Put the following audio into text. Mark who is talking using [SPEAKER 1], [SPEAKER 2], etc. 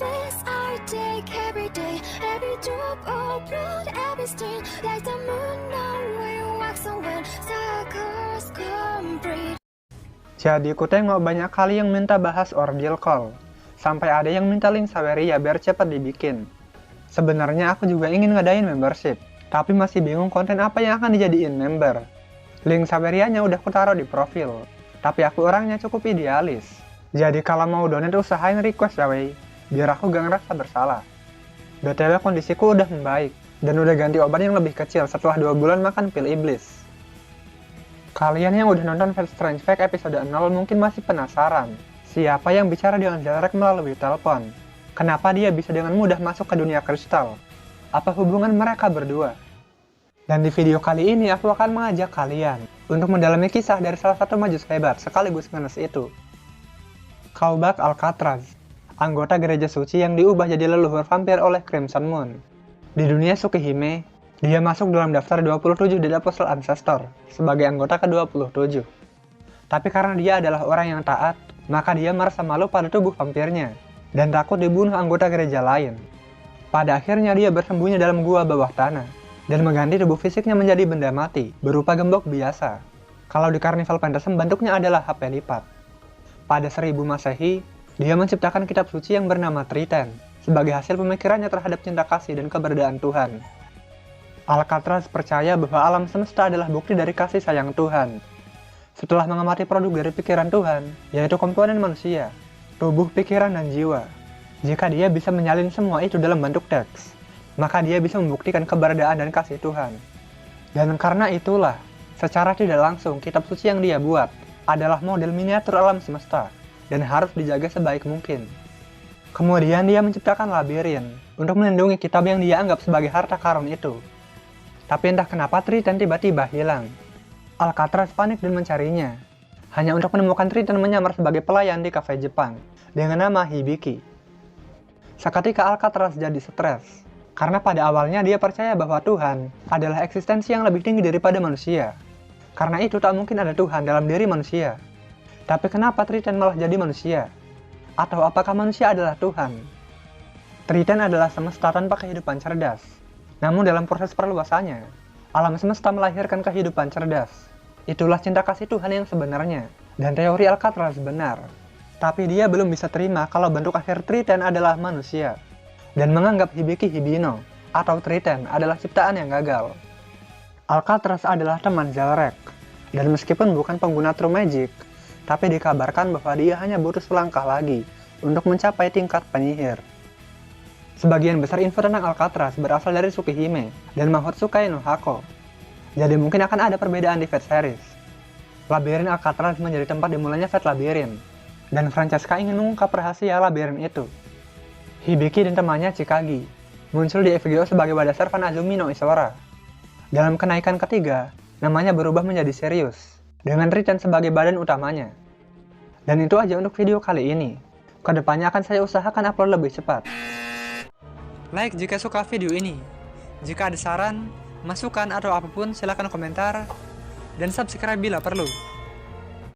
[SPEAKER 1] bliss I take every day, every drop of blood, every stain, like the moon now we wax on when cycles complete.
[SPEAKER 2] Jadi ku tengok banyak kali yang minta bahas Ordeal Call, sampai ada yang minta link Saweria biar cepat dibikin. Sebenarnya aku juga ingin ngadain membership, tapi masih bingung konten apa yang akan dijadiin member. Link Saberianya udah ku taruh di profil, tapi aku orangnya cukup idealis. Jadi kalau mau donate usahain request ya wey, biar aku gak ngerasa bersalah. BTW kondisiku udah membaik, dan udah ganti obat yang lebih kecil setelah 2 bulan makan pil iblis. Kalian yang udah nonton Fate Strange Fact episode 0 mungkin masih penasaran, siapa yang bicara dengan Zelrek melalui telepon? Kenapa dia bisa dengan mudah masuk ke dunia kristal? Apa hubungan mereka berdua? Dan di video kali ini aku akan mengajak kalian untuk mendalami kisah dari salah satu majus hebat sekaligus ngenes itu. Kaubak Alcatraz, anggota gereja suci yang diubah jadi leluhur vampir oleh Crimson Moon. Di dunia Tsukihime, dia masuk dalam daftar 27 Dead Apostle Ancestor sebagai anggota ke-27. Tapi karena dia adalah orang yang taat, maka dia merasa malu pada tubuh vampirnya dan takut dibunuh anggota gereja lain. Pada akhirnya dia bersembunyi dalam gua bawah tanah dan mengganti tubuh fisiknya menjadi benda mati berupa gembok biasa. Kalau di Carnival Phantasm bentuknya adalah HP lipat. Pada 1000 Masehi, dia menciptakan kitab suci yang bernama Triten sebagai hasil pemikirannya terhadap cinta kasih dan keberadaan Tuhan. Alcatraz percaya bahwa alam semesta adalah bukti dari kasih sayang Tuhan. Setelah mengamati produk dari pikiran Tuhan, yaitu komponen manusia, tubuh, pikiran, dan jiwa. Jika dia bisa menyalin semua itu dalam bentuk teks, maka dia bisa membuktikan keberadaan dan kasih Tuhan. Dan karena itulah, secara tidak langsung kitab suci yang dia buat adalah model miniatur alam semesta dan harus dijaga sebaik mungkin. Kemudian dia menciptakan labirin untuk melindungi kitab yang dia anggap sebagai harta karun itu. Tapi entah kenapa Triten tiba-tiba hilang. Alcatraz panik dan mencarinya, hanya untuk menemukan Triten menyamar sebagai pelayan di kafe Jepang dengan nama Hibiki. Seketika Alcatraz jadi stres, karena pada awalnya dia percaya bahwa Tuhan adalah eksistensi yang lebih tinggi daripada manusia. Karena itu tak mungkin ada Tuhan dalam diri manusia. Tapi kenapa Triten malah jadi manusia? Atau apakah manusia adalah Tuhan? Triten adalah semesta tanpa kehidupan cerdas. Namun dalam proses perluasannya, alam semesta melahirkan kehidupan cerdas. Itulah cinta kasih Tuhan yang sebenarnya, dan teori Alcatraz benar. Tapi dia belum bisa terima kalau bentuk akhir Triten adalah manusia, dan menganggap Hibiki Hibino atau Triten adalah ciptaan yang gagal. Alcatraz adalah teman Zelrek, dan meskipun bukan pengguna True Magic, tapi dikabarkan bahwa dia hanya butuh selangkah lagi untuk mencapai tingkat penyihir. Sebagian besar info tentang Alcatraz berasal dari Tsukihime dan Mahotsukai no Hako. Jadi mungkin akan ada perbedaan di Fate series. Labirin Alcatraz menjadi tempat dimulainya Fate Labirin, dan Francesca ingin mengungkap rahasia labirin itu. Hibiki dan temannya Chikagi muncul di FGO sebagai wadah servan Azumi no Isora. Dalam kenaikan ketiga, namanya berubah menjadi serius, dengan Triten sebagai badan utamanya. Dan itu aja untuk video kali ini. Kedepannya akan saya usahakan upload lebih cepat. Like jika suka video ini. Jika ada saran, masukan atau apapun silahkan komentar. Dan subscribe bila perlu.